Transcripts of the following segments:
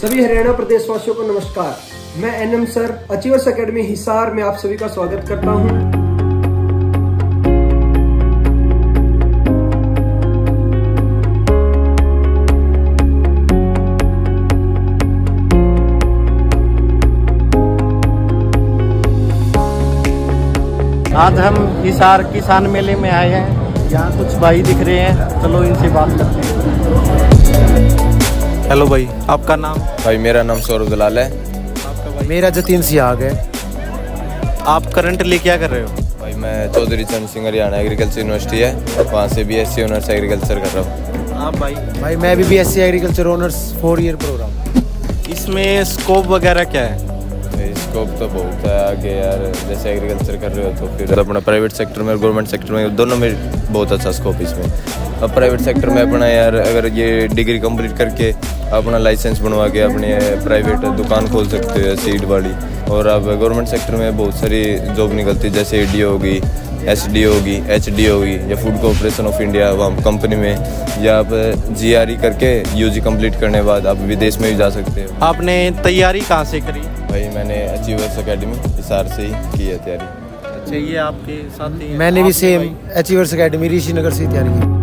सभी हरियाणा प्रदेश वासियों को नमस्कार। मैं NM sir achievers academy Hisar में आप सभी का स्वागत करता हूं। आज हम हिसार किसान मेले में आए हैं। यहाँ कुछ भाई दिख रहे हैं, चलो इनसे बात करते हैं। हेलो भाई, आपका नाम? भाई मेरा नाम सौरभ दलाल है। आपका भाई? मेरा जतीन सियाग है। आप करंटली क्या कर रहे हो? भाई मैं चौधरी चरण सिंह हरियाणा एग्रीकल्चर यूनिवर्सिटी है, वहाँ से बीएससी ऑनर्स एग्रीकल्चर कर रहा हूँ। आप भाई? भाई मैं भी BSc agriculture honours 4 year programme. इसमें स्कोप वगैरह क्या है? स्कोप तो बहुत है आगे यार, जैसे एग्रीकल्चर कर रहे हो तो फिर अपना प्राइवेट सेक्टर में और गवर्नमेंट सेक्टर में दोनों में बहुत अच्छा स्कोप इसमें। अब प्राइवेट सेक्टर में अपना यार अगर ये डिग्री कंप्लीट करके अपना लाइसेंस बनवा के अपने प्राइवेट दुकान खोल सकते हो सीड वाली। और अब गवर्नमेंट सेक्टर में बहुत सारी जॉब निकलती है, जैसे ADO होगी, SD होगी, HD होगी, या फूड कॉर्पोरेशन ऑफ इंडिया वहाँ कंपनी में, या आप GRE करके UG कंप्लीट करने के बाद आप विदेश में भी जा सकते हो। आपने तैयारी कहाँ से करी? भाई मैंने अचीवर्स एकेडमी हिसार से ही की है तैयारी। अच्छा, ये आपके साथ ही? मैंने भी सेम अचीवर्स एकेडमी ऋषिनगर से तैयारी की।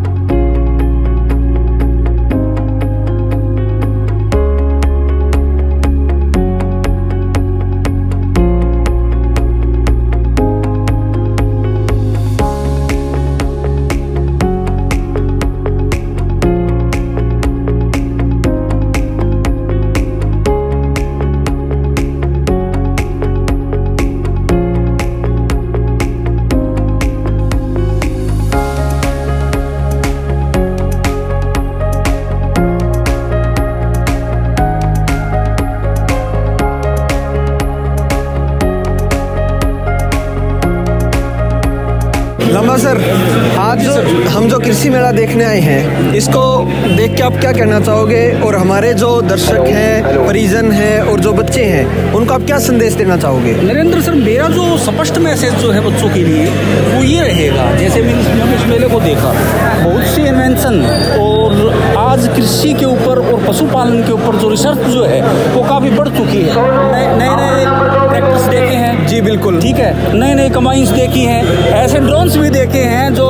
लंबा सर, आज हम जो कृषि मेला देखने आए हैं, इसको देख के आप क्या कहना चाहोगे? और हमारे जो दर्शक हैं, परिजन हैं और जो बच्चे हैं, उनको आप क्या संदेश देना चाहोगे? नरेंद्र सर, मेरा जो स्पष्ट मैसेज जो है बच्चों के लिए वो ये रहेगा, जैसे मैंने इस मेले को देखा, बहुत सी इन्वेंशन और आज कृषि के ऊपर और पशुपालन के ऊपर जो रिसर्च जो है वो काफ़ी बढ़ चुकी है। नए नए ट्रैक्टर्स देखे हैं जी बिल्कुल, ठीक है, नए नए कंबाइंस देखी हैं, ऐसे ड्रोन्स भी देखे हैं जो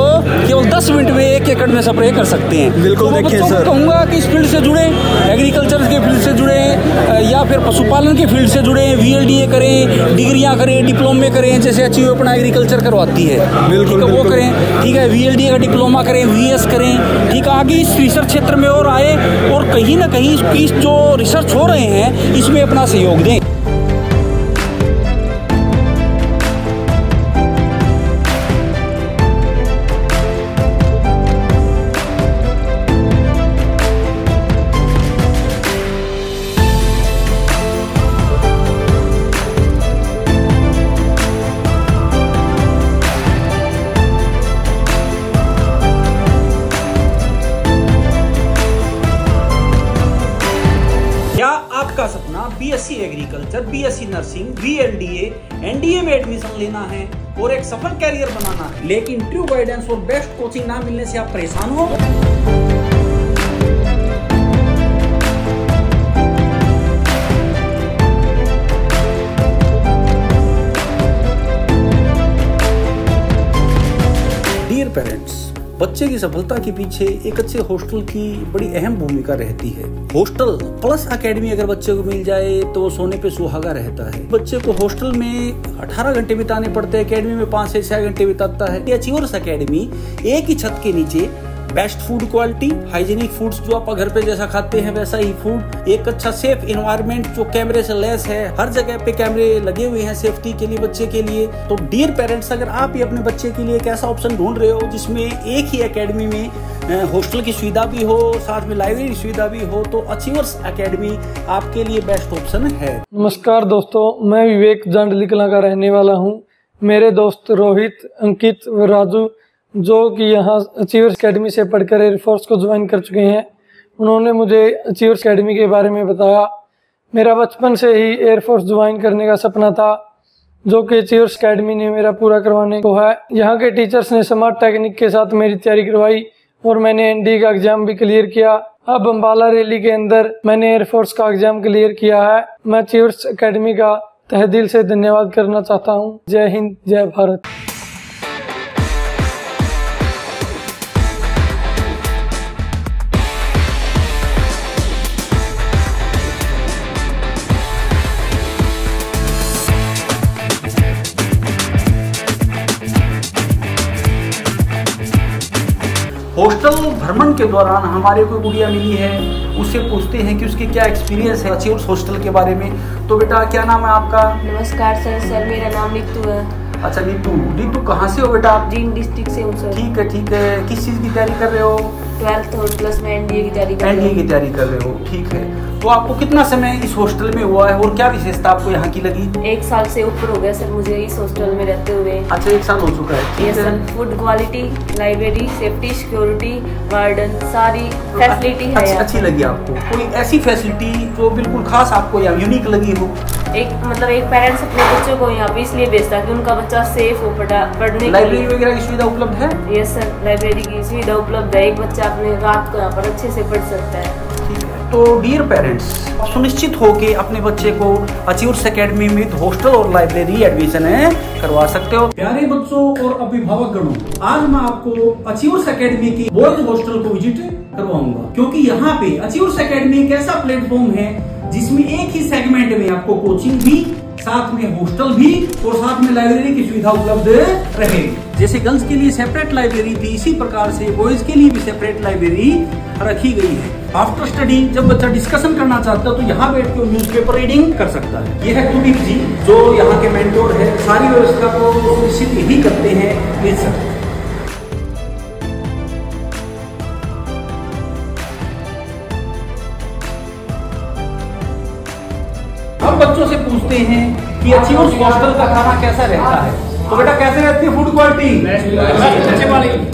केवल 10 मिनट में 1 एकड़ में स्प्रे कर सकते हैं। बिल्कुल तो देखिए सर, कहूँगा कि इस फील्ड से जुड़े, एग्रीकल्चर के फील्ड से जुड़े या फिर पशुपालन के फील्ड से जुड़े, VLDA करें, डिग्रियाँ करें, डिप्लोमे करें, जैसे अचीव अपना एग्रीकल्चर करवाती है, बिल्कुल वो करें, ठीक है, VLDA का डिप्लोमा करें, VS करें, ठीक है, आगे इस रिसर्च क्षेत्र में और आए और कहीं ना कहीं इसकी जो रिसर्च हो रहे हैं इसमें अपना सहयोग दें। आपका सपना BSc agriculture, BSc nursing, VLDA, NDA में एडमिशन लेना है और एक सफल कैरियर बनाना है, लेकिन ट्रू गाइडेंस और बेस्ट कोचिंग ना मिलने से आप परेशान हो? डियर पेरेंट्स, बच्चे की सफलता के पीछे एक अच्छे हॉस्टल की बड़ी अहम भूमिका रहती है। हॉस्टल प्लस एकेडमी अगर बच्चे को मिल जाए तो वो सोने पे सुहागा रहता है। बच्चे को हॉस्टल में 18 घंटे बिताने पड़ते हैं, एकेडमी में 5 से 6 घंटे बिताता है। अचीवर्स एकेडमी एक ही छत के नीचे best food quality, hygienic foods जो आप घर पे जैसा खाते हैं वैसा ही फूड, एक अच्छा सेफ एनवायरनमेंट जो कैमरे से लैस है, हर जगह पे कैमरे लगे हुए हैं सेफ्टी के लिए बच्चे के लिए। तो डियर पेरेंट्स, अगर आप ही अपने बच्चे के लिए एक ऐसा ऑप्शन ढूंढ रहे हो जिसमें एक ही एकेडमी में हॉस्टल की सुविधा भी हो, साथ में लाइब्रेरी सुविधा भी हो, तो अचीवर्स एकेडमी आपके लिए बेस्ट ऑप्शन है। नमस्कार दोस्तों, मैं विवेक जांडली कलां का रहने वाला हूँ। मेरे दोस्त रोहित, अंकित व राजू जो कि यहाँ अचीवर्स एकेडमी से पढ़कर एयरफोर्स को ज्वाइन कर चुके हैं, उन्होंने मुझे अचीवर्स एकेडमी के बारे में बताया। मेरा बचपन से ही एयरफोर्स ज्वाइन करने का सपना था, जो कि अचीवर्स एकेडमी ने मेरा पूरा करवाने को है। यहाँ के टीचर्स ने स्मार्ट टेक्निक के साथ मेरी तैयारी करवाई और मैंने NDA का एग्जाम भी क्लियर किया। अब अम्बाला रैली के अंदर मैंने एयरफोर्स का एग्जाम क्लियर किया है। मैं अचीवर्स एकेडमी का तहे दिल से धन्यवाद करना चाहता हूँ। जय हिंद, जय भारत। हॉस्टल भ्रमण के दौरान हमारे कोई गुड़िया मिली है, उससे पूछते हैं कि उसके क्या एक्सपीरियंस है अचीवर्स हॉस्टल के बारे में। तो बेटा क्या नाम है आपका? नमस्कार सर मेरा नाम नीतू है। अच्छा नीतू कहाँ से हो बेटा आप? जींद डिस्ट्रिक्ट से हूँ सर। ठीक है। किस चीज़ की तैयारी कर रहे हो? 12th और प्लस में एनडीए की तैयारी कर रहे एनडीए की तैयारी कर रहे हो, ठीक है। तो आपको कितना समय इस हॉस्टल में हुआ है और क्या विशेषता आपको यहाँ की लगी? 1 साल से ऊपर हो गया सर मुझे इस हॉस्टल में रहते हुए। अच्छा 1 साल हो चुका है। ये sir food quality, library, safety, security, warden सारी फैसिलिटी है। अच्छी लगी आपको? कोई ऐसी फैसिलिटी जो बिल्कुल खास आपको या यूनिक लगी हो? एक पेरेंट्स अपने बच्चों को यहाँ पे इसलिए भेजता कि उनका बच्चा सेफ हो पढ़ने। लाइब्रेरी वगैरह की सुविधा उपलब्ध है? यस सर लाइब्रेरी की सुविधा उपलब्ध है। एक बच्चा अपने रात को यहाँ पर अच्छे से पढ़ सकता है। तो डियर पेरेंट्स, सुनिश्चित हो के अपने बच्चे को अचीवर्स एकेडमी में हॉस्टल और लाइब्रेरी एडमिशन करवा सकते हो। प्यारे बच्चों और अभिभावक गणों, आज मैं आपको अचीवर्स एकेडमी की बॉयज हॉस्टल को विजिट करवाऊंगा, क्योंकि यहाँ पे अचीवर्स एकेडमी एक ऐसा प्लेटफॉर्म है जिसमें एक ही सेगमेंट में आपको कोचिंग भी, साथ में हॉस्टल भी और साथ में लाइब्रेरी की सुविधा उपलब्ध रहेगी। जैसे गर्ल्स के लिए सेपरेट लाइब्रेरी थी, इसी प्रकार से बॉयज के लिए भी सेपरेट लाइब्रेरी रखी गई है। आफ्टर स्टडी जब बच्चा डिस्कशन करना चाहता है तो यहाँ बैठ के न्यूज़पेपर रीडिंग कर सकता है। ये है कुलदीप जी जो यहाँ के मेंटोर है, सारी व्यवस्था को सुनिश्चित यही करते हैं। Please sir. हम बच्चों से पूछते हैं कि अचीवर्स हॉस्टल का खाना कैसा रहता है। तो बेटा कैसे रहती है फूड क्वालिटी?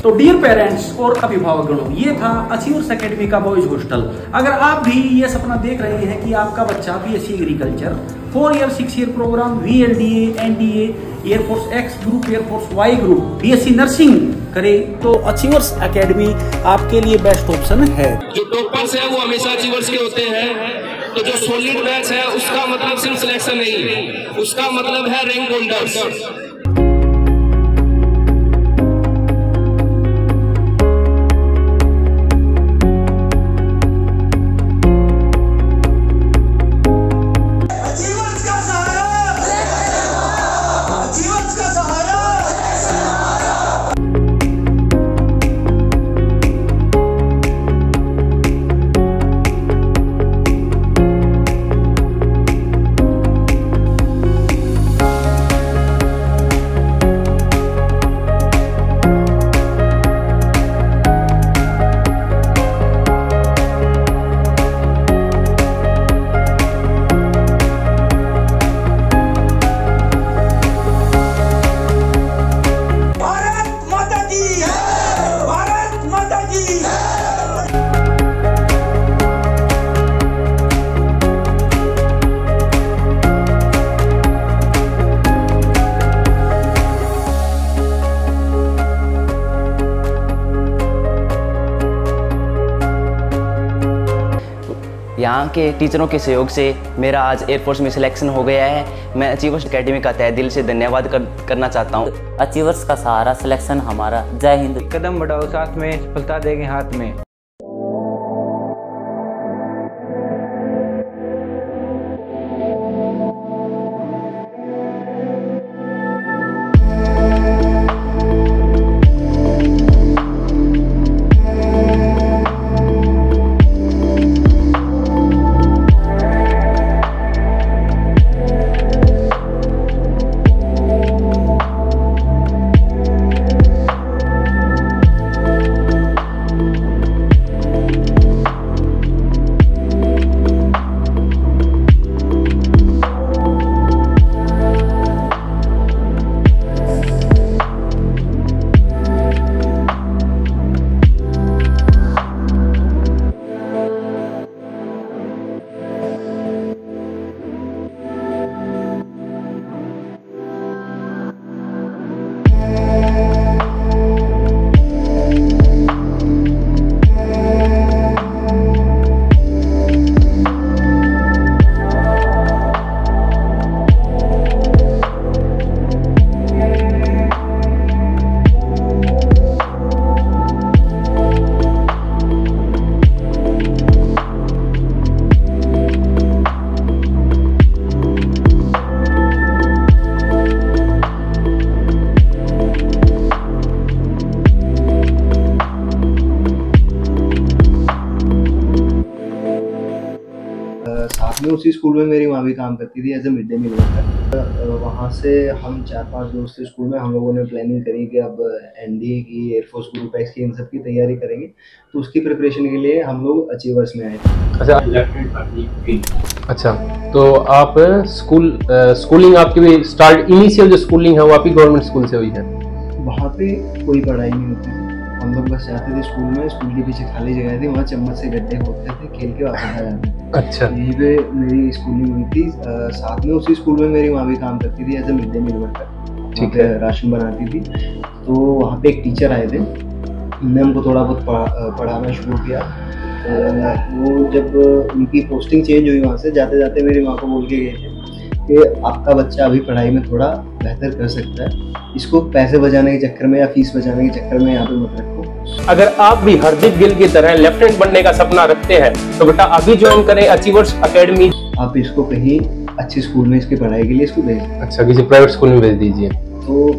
तो डियर पेरेंट्स और अभिभावकगणों, ये था अचीवर्स एकेडमी का बॉयज हॉस्टल। अगर आप भी ये सपना देख रहे हैं कि आपका बच्चा BSc agriculture 4 year 6 year programme VLDA, NDA, air force X group, air force Y group, BSc nursing करे, तो अचीवर्स एकेडमी आपके लिए बेस्ट ऑप्शन है। जो टॉपर्स है वो हमेशा अचीवर्स के होते हैं। तो जो सॉलिड बैच है उसका मतलब सिर्फ सिलेक्शन नहीं, उसका मतलब है रैंक होल्डर्स। यहाँ के टीचरों के सहयोग से मेरा आज एयरफोर्स में सिलेक्शन हो गया है। मैं अचीवर्स एकेडमी का तहे दिल से धन्यवाद करना चाहता हूँ। अचीवर्स का सहारा सिलेक्शन हमारा। जय हिंद। कदम बढ़ाओ साथ में, सफलता देंगे हाथ में। साथ में उसी स्कूल में मेरी माँ भी काम करती थी as a mid day meal worker. वहाँ से हम 4-5 दोस्त थे स्कूल में, हम लोगों ने प्लानिंग करी कि अब एनडीए की, एयरफोर्स ग्रुप एक्स की, इन सब की तैयारी करेंगे। तो उसकी प्रिपरेशन के लिए हम लोग अचीवर्स में आए थे। अच्छा, तो आप स्कूलिंग आपकी भी स्टार्ट, इनिशियल जो स्कूलिंग है वो आपकी गवर्नमेंट स्कूल से हुई है? वहाँ पे कोई पढ़ाई नहीं होती थी, हम लोग बस जाते थे स्कूल में, स्कूल के पीछे खाली जगह थी, वहाँ चम्मच से गड्ढे खोदते थे, खेल के वापस आ जाते थे। अच्छा, यहीं पे मेरी स्कूलिंग हुई थी। साथ में उसी स्कूल में मेरी माँ भी काम करती थी as a mid day meal worker. ठीक है, राशन बनाती थी। तो वहाँ पे एक टीचर आए थे, उन्होंने हमको थोड़ा बहुत पढ़ाना शुरू किया। वो जब उनकी पोस्टिंग चेंज हुई, वहाँ से जाते जाते मेरी माँ को बोल के गए थे कि आपका बच्चा अभी पढ़ाई में थोड़ा बेहतर कर सकता है, इसको पैसे बचाने के चक्कर में या फीस बचाने के चक्कर में यहाँ पे मत रखो। अगर आप भी हरदीप गिल की तरह लेफ्टिनेंट बनने का सपना रखते हैं तो बेटा अभी ज्वाइन करें अचीवर्स एकेडमी। आप इसको कहीं अच्छे स्कूल में इसकी पढ़ाई के लिए इसको भेज। अच्छा, किसी प्राइवेट स्कूल में भेज दीजिए। तो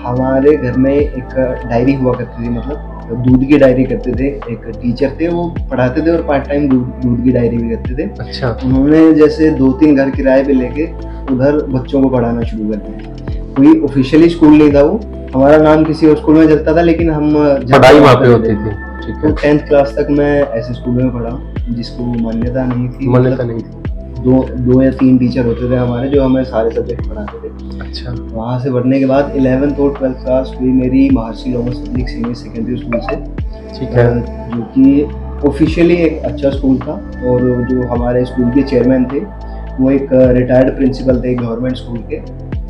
हमारे घर में एक डायरी हुआ करती थी, मतलब दूध की डायरी करते थे। एक टीचर थे, वो पढ़ाते थे और पार्ट टाइम दूध की डायरी भी करते थे। अच्छा, उन्होंने जैसे 2-3 घर किराए पे लेके उधर बच्चों को पढ़ाना शुरू कर दिया। कोई ऑफिशियली स्कूल नहीं था वो, हमारा नाम किसी और स्कूल में चलता था, लेकिन हम पढ़ाई वहाँ पे होती थी। ठीक है, 10th क्लास तक मैं ऐसे स्कूल में पढ़ा जिसको मान्यता नहीं थी। 2 या 3 टीचर होते थे हमारे जो हमें सारे सब्जेक्ट पढ़ाते थे। अच्छा, वहाँ से पढ़ने के बाद 11th और 12th क्लास हुई मेरी महर्षि Lomash public senior secondary school से। ठीक है, जो कि ऑफिशियली एक अच्छा स्कूल था। और जो हमारे स्कूल के चेयरमैन थे वो एक रिटायर्ड प्रिंसिपल थे गवर्नमेंट स्कूल के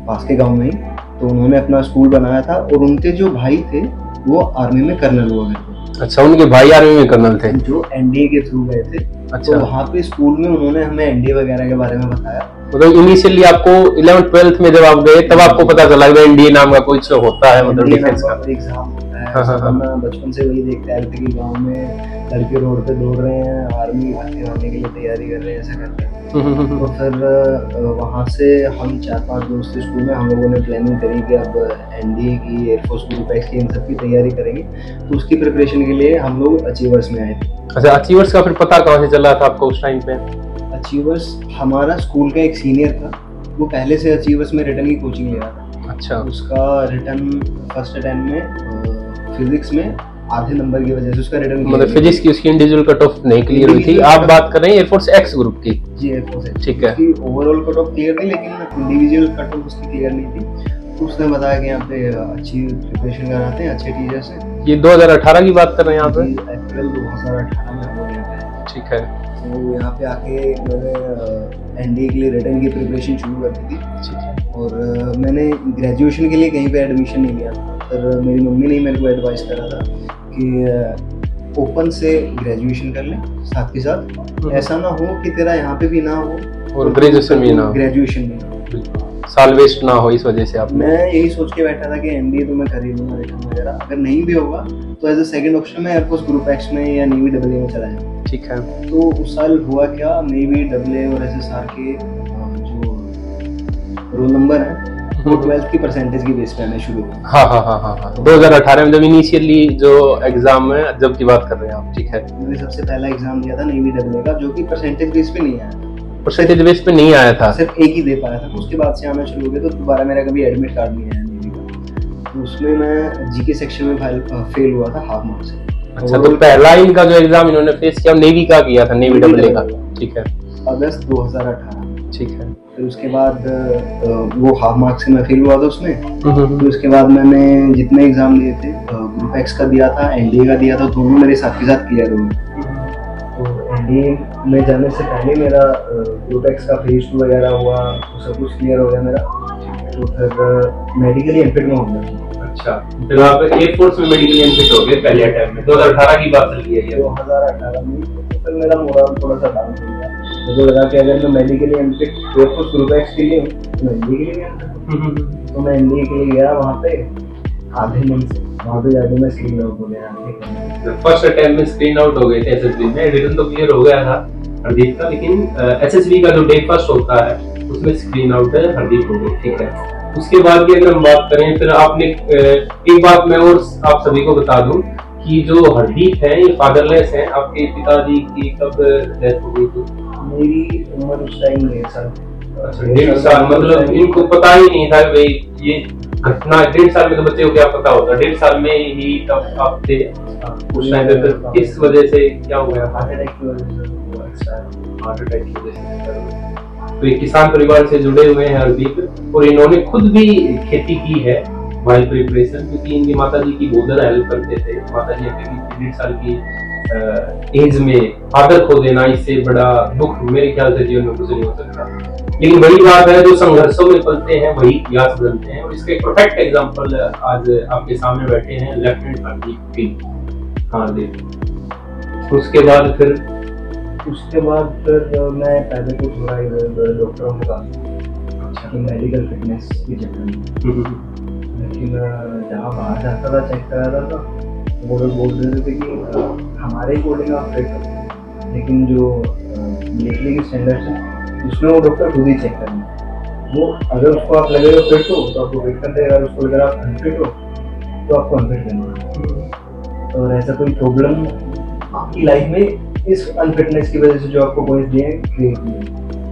पास के गाँव में ही। तो उन्होंने अपना स्कूल बनाया था और उनके जो भाई थे वो आर्मी में कर्नल हुआ करते। अच्छा, उनके भाई आर्मी में कर्नल थे जो एनडीए के थ्रू गए थे। अच्छा, तो वहाँ पे स्कूल में उन्होंने हमें एनडीए वगैरह के बारे में बताया। मतलब इनिशियली आपको 11th 12th में जब आप गए तब आपको पता चला कि एनडीए नाम का कुछ होता है, मतलब डिफेंस का एग्जाम होता है। मैं बचपन से वही देखते आए थे कि गाँव में लड़के रोड पे दौड़ रहे हैं, आर्मी भर्ती होने के लिए तैयारी कर रहे हैं, ऐसा करते हैं। तो फिर वहाँ से हम 4-5 दोस्त थे स्कूल में, हम लोगों ने प्लानिंग करी कि अब एनडीए की, एयरफोर्स ग्रुप एक्स की, इन सब की तैयारी करेंगे। तो उसकी प्रिपरेशन के लिए हम लोग अचीवर्स में आए थे। अच्छा, अचीवर्स का फिर पता कहाँ से चला था आपको उस टाइम पे? अचीवर्स हमारा स्कूल का एक सीनियर था, वो पहले से अचीवर्स में रिटर्न की कोचिंग ले रहा था। अच्छा, उसका रिटर्न फर्स्ट अटेम्प्ट में फिजिक्स में आधे नंबर की वजह से उसका रिटर्न, मतलब फिजिक्स की उसकी इंडिविजुअल कट ऑफ नहीं क्लियर हुई थी। आप बात कर रहे हैं एयरफोर्स एक्स ग्रुप की? जी, एयरफोर्स एक्स। ठीक है, ओवरऑल कट ऑफ क्लियर थी लेकिन इंडिविजुअल कट ऑफ उसकी क्लियर नहीं थी। तो उसने बताया कि यहाँ पे अच्छी प्रिपरेशन कराते हैं, अच्छे टीचर्स हैं। ये 2018 की बात कर रहे हैं यहाँ पे? अप्रैल 2018 में हम लोग यहाँ पे। ठीक है, तो यहाँ पे आके मैंने एनडीए के लिए रिटर्न की प्रिपरेशन शुरू कर दी थी। ठीक है, और मैंने ग्रेजुएशन के लिए कहीं पे एडमिशन नहीं लिया था। फिर मेरी मम्मी ने मेरे को एडवाइस करा था कि ओपन से ग्रेजुएशन कर ले साथ के साथ, ऐसा ना हो कि तेरा यहाँ पे भी ना हो और ग्रेजुएशन भी ना हो, ग्रेजुएशन भी ना हो, साल वेस्ट ना हो। इस वजह से आप, मैं यही सोच के बैठा था कि एनडीए तो मैं कर ही लूँगा रिटर्न वगैरह, अगर नहीं भी होगा तो एज अ सेकंड ऑप्शन में एयरफोर्स ग्रुप एक्स में या नेवी डब्ल्यू में चला जाऊँ। ठीक है, तो उस साल हुआ क्या, नेवी डब्ल्यू और एसएसआर के जो रोल नंबर है वो 12th की परसेंटेज की बेस पे आने शुरू हुए। हाँ, 2018 में जब इनिशियली जो एग्जाम है जब की बात कर रहे हैं आप? ठीक है, मैंने सबसे पहला एग्जाम दिया था नेवी डब्ल्यू का, जो कि परसेंटेज बेस पे नहीं आया था। परसेंटेज बेस पे नहीं आया था, सिर्फ एक ही दे पाया था। उसके बाद से आना शुरू हो गया, तो दोबारा मेरा कभी एडमिट कार्ड नहीं आया नेवी का। तो उसमें मैं जीके सेक्शन में फेल हुआ था हाफ मार्क्स से। अच्छा, तो पहला इनका जो एग्जाम इन्होंने फेस किया नेवी का किया था, नेवी डब्ल्यू का। ठीक है, अगस्त 2018। ठीक है, फिर उसके बाद वो हाफ मार्क्स से मैं फेल हुआ था उसमें। फिर उसके बाद मैंने जितने एग्जाम दिए थे, ग्रुप एक्स का दिया था, एनडीए का दिया था, दोनों मेरे साथ के साथ क्लियर हुए। तो एनडीए में जाने से पहले मेरा ग्रुप एक्स का फेज 2 वगैरह हुआ, तो सब कुछ क्लियर हो गया मेरा। तो फिर मेडिकली एमफिट में हो गया। अच्छा, फिर आप एयरफोर्स में मेडिकली एमफिट हो गए पहले अटैम्प्ट में? 2018 की बात चल रही है ये? 2018 में। तो फिर मेरा मोरल थोड़ा सा डाउन हो गया, मुझे लगा कि अगर मैं मेडिकली एमफिट एयरफोर्स ग्रुप एक्स के लिए तो मैं एनडीए के लिए गया। तो मैं एनडीए के लिए गया वहाँ पे आधे मन से, वहाँ पे जाके मैं स्क्रीन आउट हो गया। फर्स्ट अटेम्प्ट में स्क्रीन आउट हो गए थे एसएसबी में, रिटर्न तो क्लियर हो गया था हरदीप का, लेकिन एसएसबी का जो डे फर्स्ट होता है उसमें स्क्रीन आउट है हरदीप हो गई। ठीक है, उसके बाद की अगर हम बात करें, फिर आपने एक बात मैं और आप सभी को बता दूं कि जो हरदीप है ये फादरलेस हैं। आपके पिताजी की कब डेथ हो गई थी? मेरी उम्र उस टाइम 1.5 साल। अच्छा 1.5 साल, मतलब इनको पता ही नहीं था भाई ये घटना। 1.5 साल में तो बच्चे को क्या पता होता, 1.5 साल में ही तब आप थे उस टाइम पे। फिर किस वजह से क्या हो गया? हार्ट अटैक की वजह से। हार्ट अटैक की वजह से। तो एक किसान परिवार से जुड़े हुए हैं हरदीप, और इन्होंने खुद भी खेती की है वाइल्ड प्रिपरेशन, क्योंकि इनकी माता जी की बहुत ज्यादा हेल्प करते थे। माता जी अभी 1.5 साल की एज में फादर खो देना, इससे बड़ा दुख मेरे ख्याल से जीवन में कुछ नहीं हो सकता। लेकिन बड़ी बात है, जो संघर्षों में पलते हैं वही इतिहास बनते हैं, और इसका एक परफेक्ट एग्जांपल आज आपके सामने बैठे हैं लेफ्टिनेंट हरदीप सिंह। हाँ देख, उसके बाद फिर मैं पहले तो थोड़ा इधर डॉक्टरों के पास मेडिकल फिटनेस की चक्कर में, लेकिन जहाँ बाहर जाता था चेक कराता था वो लोग बोल रहे थे कि हमारे कोडिंग आप फिट हो, लेकिन जो मिलिट्री की स्टैंडर्ड्स है उसमें वो डॉक्टर खुद ही चेक करेंगे। वो अगर उसको आप लगेगा फिट हो तो आपको फिट कर देगा, अगर उसको अगर आप अनफिट हो तो आपको अनफिट करना। और ऐसा कोई प्रॉब्लम आपकी लाइफ में इस अनफिटनेस की वजह से जो आपको पॉइंट दिए क्रिएट किए,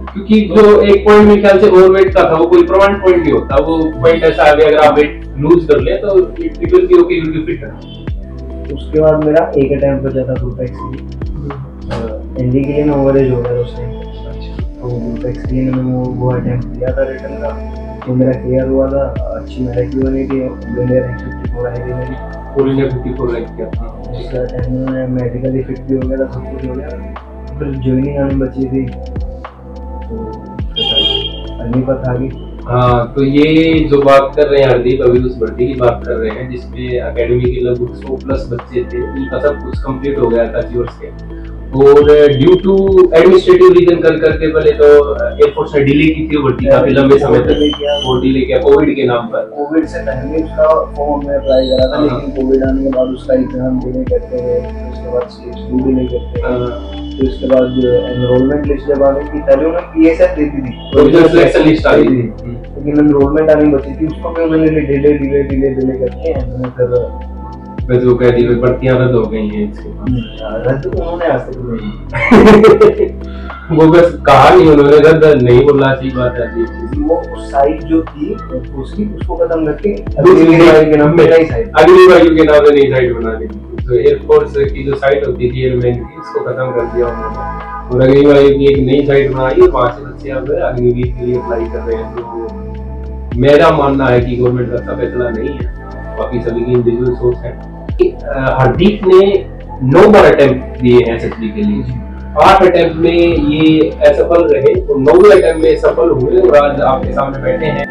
क्योंकि जो एक पॉइंट मेरे ख्याल से ओवरवेट का था वो कोई परमानेंट पॉइंट नहीं होता। वो पॉइंट ऐसा है अगर आप वेट लूज कर ले तो it will be okay, you will be fit. उसके बाद मेरा एक अटेम्प्ट बचा था ग्रुप एक्स के लिए। एनडी के लिए मैं ओवरेज हो गया उस टाइम, तो ग्रुप एक्स के लिए मैंने वो अटेम्प्ट दिया था रिटर्न का, तो मेरा क्लियर हुआ था। अच्छी मेरिट भी बनी थी, रैंक 54 आई थी मेरी, पूरी ने 54 रैंक किया था। उसका टाइम में मेडिकली फिट भी हो गया था, सब कुछ हो गया। फिर ज्वाइनिंग आने बची थी तो अग्निपथ आ गई। हाँ, तो ये जो बात कर रहे हैं हरदीप, अभी उस भर्ती की बात कर रहे हैं जिसमें एकेडमी के लगभग 100+ बच्चे थे। उनका सब कुछ कंप्लीट हो गया था अचीवर्स के, और ड्यू टू एडमिनिस्ट्रेटिव रीजन करके पहले तो एयरफोर्स ने डिले की थी भर्ती काफी लंबे समय तक, वो डिले किया कोविड के नाम पर। कोविड से पहले उसका फॉर्म हमने अप्लाई करा था, लेकिन कोविड आने के बाद उसका एग्जाम डिले करते हैं, उसके बाद स्टेज 2 डिले करते हैं, तो उसके बाद एनरोलमेंट लिस्ट जब आने की पहले उन्होंने पीएसएफ दी थी, प्रोविजनल सिलेक्शन लिस्ट आई थी, लेकिन एनरोलमेंट आने बची थी, उसको भी उन्होंने डिले करके मैंने फिर बस वो कह दी भर्तियां रद्द हो गई हैं इसके बाद। रद्द उन्होंने आज तक नहीं वो बस कहा नहीं, उन्होंने रद्द नहीं बोलना चाहिए बात है। वो साइट जो थी उसको खत्म करके अग्निवायु के नाम पे नई साइट, अग्निवायु के नाम पे नई साइट बना दी। तो एयरफोर्स की जो साइट होती थी एयरमैन की, उसको खत्म कर दिया उन्होंने, और अग्निवायु की एक नई साइट बनाई और वहां से बच्चे अब अग्निवीर के लिए अप्लाई कर रहे हैं। तो मेरा मानना है कि गवर्नमेंट का अच्छा फैसला नहीं है, बाकी सभी की इंडिविजुअल सोच है। हरदीप ने 9 बार अटेम्प्ट दिए हैं एसएसबी के लिए, 8 अटेम्प्ट में ये असफल रहे, तो 9वें अटेम्प्ट में सफल हुए और आज आपके सामने बैठे हैं।